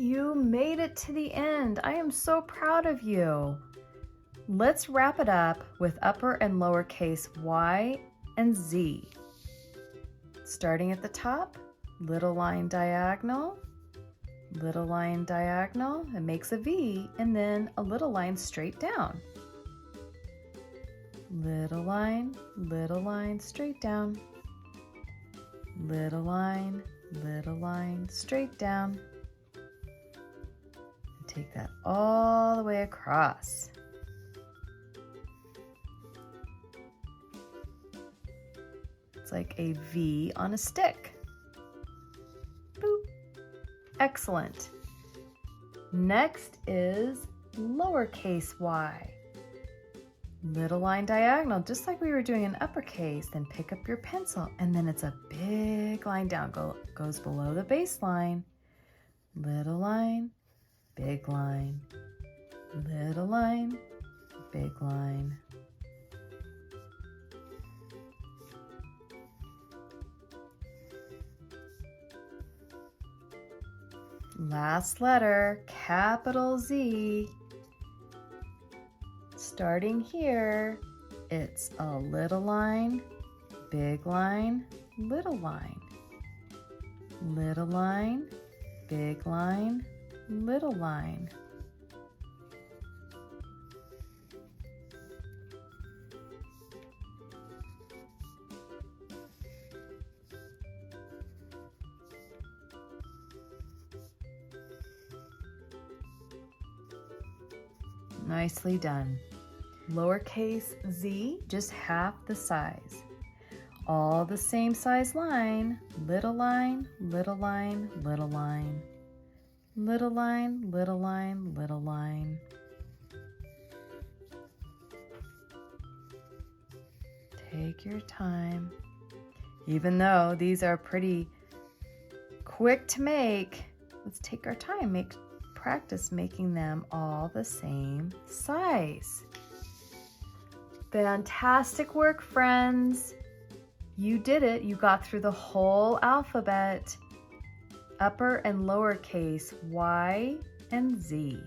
You made it to the end. I am so proud of you. Let's wrap it up with upper and lowercase y and z. Starting at the top, little line diagonal, little line diagonal. It makes a V, and then a little line straight down. Little line, straight down. Little line, straight down. And take that all the way across. It's like a V on a stick. Boop. Excellent. Next is lowercase y. Little line diagonal, just like we were doing in uppercase. Then pick up your pencil, and then it's a big line down. Goes below the baseline. Little line, big line. Little line, big line. Last letter, capital Z. Starting here, it's a little line, big line, little line. Little line, big line, little line. Nicely done. Lowercase z, just half the size. All the same size line, little line, little line, little line. Little line, little line, little line. Take your time. Even though these are pretty quick to make, let's take our time, practice making them all the same size. Fantastic work, friends. You did it. You got through the whole alphabet, upper and lowercase Y and Z.